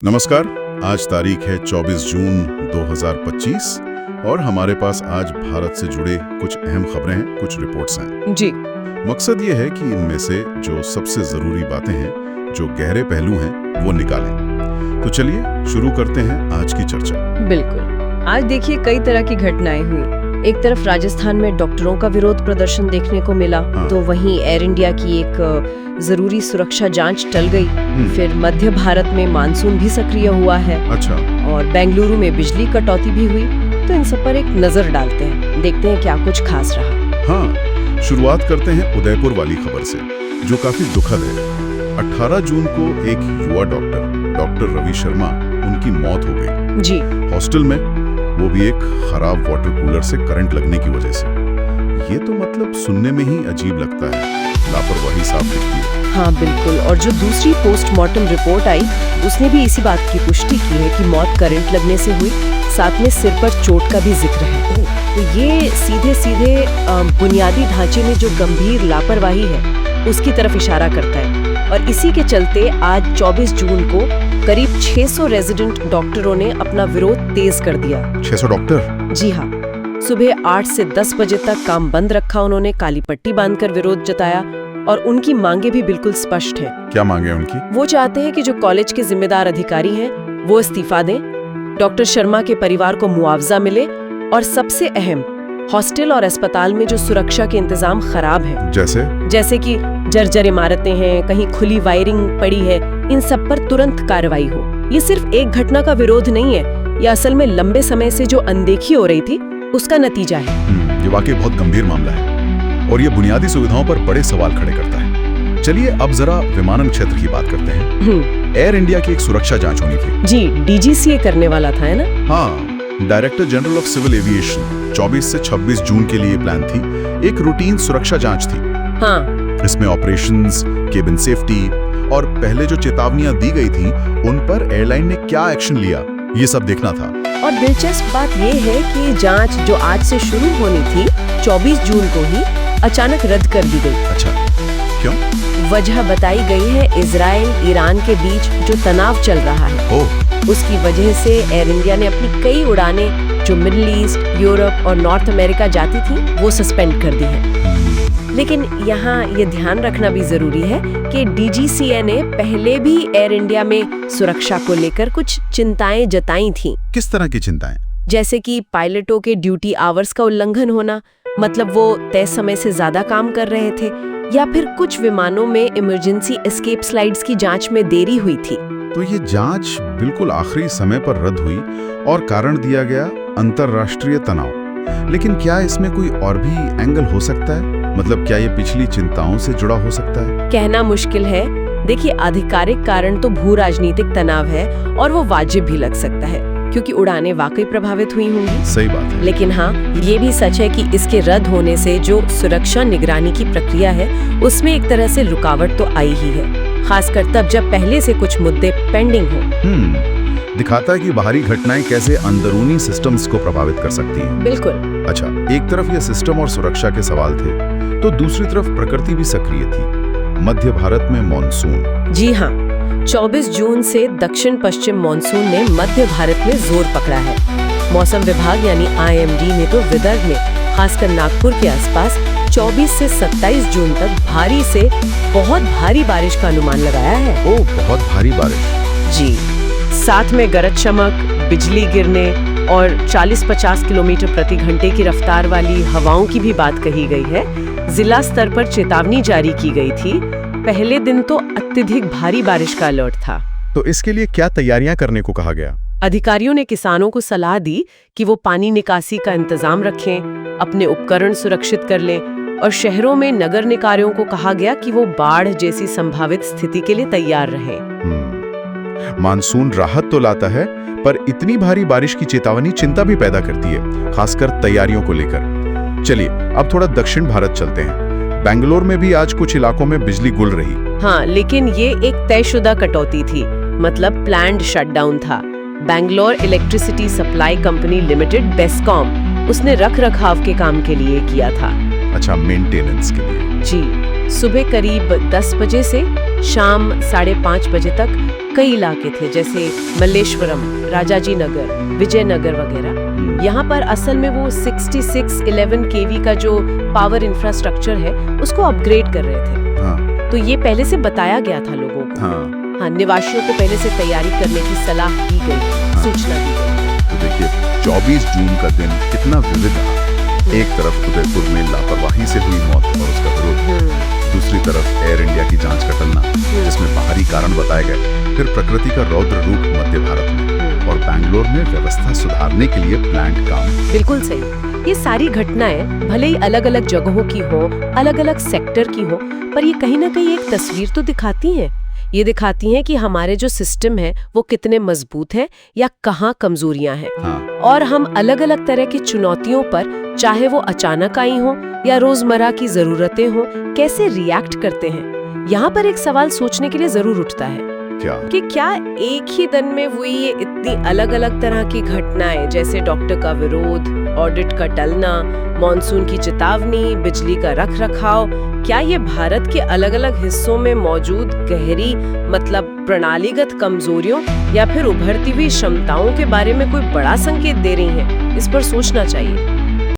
नमस्कार। आज तारीख है 24 जून 2025 और हमारे पास आज भारत से जुड़े कुछ अहम खबरें हैं, कुछ रिपोर्ट्स हैं। जी। मकसद ये है कि इनमें से जो सबसे ज़रूरी बातें हैं, जो गहरे पहलू हैं, वो निकालें। तो चलिए शुरू करते हैं आज की चर्चा। बिल्कुल। आज देखिए कई तरह की घटनाएं हुई। एक तरफ राजस्थान में डॉक्टरों का विरोध प्रदर्शन देखने को मिला, तो वहीं एयर इंडिया की एक जरूरी सुरक्षा जांच टल गई। फिर मध्य भारत में मानसून भी सक्रिय हुआ है। अच्छा। और बेंगलुरु में बिजली कटौती भी हुई। तो इन सब पर एक नजर डालते हैं, देखते हैं क्या कुछ खास रहा। हाँ, शुरुआत करते हैं उदयपुर वाली खबर से, जो काफी दुखद है। 18 जून को एक युवा डॉक्टर रवि शर्मा, उनकी मौत हो गई। जी। हॉस्टल में, वो भी एक खराब वाटर कूलर से करंट लगने की वजह से। ये तो मतलब सुनने में ही अजीब लगता है, लापरवाही साफ दिखती है। हाँ बिल्कुल। और जो दूसरी पोस्टमार्टम रिपोर्ट आई, उसने भी इसी बात की पुष्टि की है कि मौत करंट लगने से हुई। साथ में सिर पर चोट का भी जिक्र है। तो ये सीधे बुनियादी ढांचे में जो गंभीर लापरवाही है, उसकी तरफ इशारा करता है। और इसी के चलते आज 24 जून को करीब 600 रेजिडेंट डॉक्टरों ने अपना विरोध तेज कर दिया। 600 डॉक्टर? जी हाँ। सुबह 8 से 10 बजे तक काम बंद रखा उन्होंने, काली पट्टी बांधकर विरोध जताया। और उनकी मांगे भी बिल्कुल स्पष्ट हैं। क्या मांगे उनकी? वो चाहते हैं कि जो कॉलेज के जिम्मेदार अधिकारी हैं, वो इस्तीफा दें, डॉक्टर शर्मा के परिवार को मुआवजा मिले, और सबसे अहम, हॉस्टल और अस्पताल में जो सुरक्षा के इंतजाम खराब हैं, जैसे कि जर्जर इमारतें हैं, कहीं खुली वायरिंग पड़ी है, इन सब पर तुरंत कार्रवाई हो। ये सिर्फ एक घटना का विरोध नहीं है, ये असल में लंबे समय से जो अनदेखी हो रही थी, उसका नतीजा है। ये वाकई बहुत गंभीर मामला है और ये बुनियादी सुविधाओं पर बड़े सवाल खड़े करता है। चलिए अब जरा विमानन क्षेत्र की बात करते हैं। एयर इंडिया की एक सुरक्षा जांच होनी थी। जी, डीजीसीए करने वाला था, है ना? हाँ, director general of civil aviation 24 से 26 जून के लिए प्लान थी। एक रूटीन सुरक्षा जांच थी। हाँ। इसमें ऑपरेशंस, केबिन सेफ्टी और पहले जो चेतावनियां दी गई थी, उन पर एयरलाइन ने क्या एक्शन लिया, ये सब देखना था। और दिलचस्प बात ये है कि जांच जो आज से शुरू होनी थी, 24 जून को ही अचानक रद्द कर दी गई। अच्छा, क्यों? वजह बताई गई है इजराइल ईरान के बीच जो तनाव चल रहा है, उसकी वजह से एयर इंडिया ने अपनी कई उड़ानें जो मिडिल ईस्ट, यूरोप और नॉर्थ अमेरिका जाती थी, वो सस्पेंड कर दी है। लेकिन यहाँ ये ध्यान रखना भी जरूरी है कि डीजीसीए ने पहले भी एयर इंडिया में सुरक्षा को लेकर कुछ चिंताएं जताई थीं। किस तरह की चिंताएं? जैसे कि पायलटों के ड्यूटी आवर्स का उल्लंघन होना, मतलब वो तय समय से ज्यादा काम कर रहे थे, या फिर कुछ विमानों में इमरजेंसी एस्केप स्लाइड्स की जांच में देरी हुई थी। तो ये जांच बिल्कुल आखिरी समय पर रद्द हुई और कारण दिया गया अंतर्राष्ट्रीय तनाव। लेकिन क्या इसमें कोई और भी एंगल हो सकता है? मतलब क्या ये पिछली चिंताओं से जुड़ा हो सकता है? कहना मुश्किल है। देखिए, आधिकारिक कारण तो भू राजनीतिक तनाव है और वो वाजिब भी लग सकता है, क्योंकि उड़ानें वाकई प्रभावित हुई होंगी। सही बात है। लेकिन हाँ, ये भी सच है कि इसके रद्द होने से जो सुरक्षा निगरानी की प्रक्रिया है, उसमें एक तरह से रुकावट तो आई ही है, खासकर तब जब पहले से कुछ मुद्दे पेंडिंग हो। दिखाता है कि बाहरी घटनाएं कैसे अंदरूनी सिस्टम्स को प्रभावित कर सकती हैं। बिल्कुल। अच्छा, एक तरफ ये सिस्टम और सुरक्षा के सवाल थे, तो दूसरी तरफ प्रकृति भी सक्रिय थी। मध्य भारत में मॉनसून। जी हाँ, 24 जून से दक्षिण पश्चिम मॉनसून ने मध्य भारत में जोर पकड़ा है। मौसम विभाग यानी IMD ने तो विदर्भ में, खासकर नागपुर के आसपास 24 से 27 जून तक भारी से बहुत भारी बारिश का अनुमान लगाया है। ओह, बहुत भारी बारिश। जी, साथ में गरज चमक, बिजली गिरने और 40-50 किलोमीटर प्रति घंटे की रफ्तार वाली हवाओं की भी बात कही गई है। जिला स्तर पर चेतावनी जारी की गई थी। पहले दिन तो अत्यधिक भारी बारिश का अलर्ट था। तो इसके लिए क्या तैयारियां करने को कहा गया? अधिकारियों ने किसानों को सलाह दी कि वो पानी निकासी का इंतजाम रखें, अपने उपकरण सुरक्षित कर लें, और शहरों में नगर निकायों को कहा गया कि वो बाढ़ जैसी संभावित स्थिति के लिए तैयार रहें। मानसून राहत तो लाता है, पर इतनी भारी बारिश की चेतावनी चिंता भी पैदा करती है, खासकर तैयारियों को लेकर। चलिए अब थोड़ा दक्षिण भारत चलते हैं। बेंगलोर में भी आज कुछ इलाकों में बिजली गुल रही। हाँ, लेकिन ये एक तयशुदा कटौती थी, मतलब प्लान्ड शटडाउन था। Bangalore electricity supply company limited, BESCOM, उसने रख रखाव के काम के लिए किया था। अच्छा, मेंटेनेंस के लिए। जी, सुबह करीब 10 बजे से शाम 5:30 बजे तक कई इलाके थे, जैसे मल्लेश्वरम, राजाजी नगर, विजयनगर वगैरह। यहाँ पर असल में वो 6611 केवी का जो पावर इंफ्रास्ट्रक्चर है उसको अपग्रेड कर रहे थे। हाँ, तो ये पहले से बताया गया था लोगों को। हाँ, निवासियों को पहले से तैयारी करने की सलाह दी गई, सूचना दी गई। तो देखिए 24 जून का दिन कितना विविध रहा। एक तरफ उदयपुर में लापरवाही से हुई मौत और उसका विरोध, दूसरी तरफ एयर इंडिया की जांच का टलना, जिसमें बाहरी कारण बताए गए, फिर प्रकृति का रौद्र रूप मध्य भारत में, और बैंगलोर में व्यवस्था सुधारने के लिए प्लांट काम। बिल्कुल सही। ये सारी घटनाएं भले ही अलग अलग जगहों की हो, अलग अलग सेक्टर की हो, पर ये कहीं ना कहीं एक तस्वीर तो दिखाती हैं। ये दिखाती हैं कि हमारे जो सिस्टम है वो कितने मजबूत है या कहाँ कमजोरियां हैं। हाँ। और हम अलग अलग तरह की चुनौतियों पर, चाहे वो अचानक आई हो या रोजमर्रा की जरूरतें हो, कैसे रिएक्ट करते हैं। यहाँ पर एक सवाल सोचने के लिए जरूर उठता है कि क्या एक ही दिन में हुई ये इतनी अलग अलग तरह की घटनाएं, जैसे डॉक्टर का विरोध, ऑडिट का टलना, मॉनसून की चेतावनी, बिजली का रख रखाव, क्या ये भारत के अलग अलग हिस्सों में मौजूद गहरी प्रणालीगत कमजोरियों या फिर उभरती हुई क्षमताओं के बारे में कोई बड़ा संकेत दे रही हैं? इस पर सोचना चाहिए।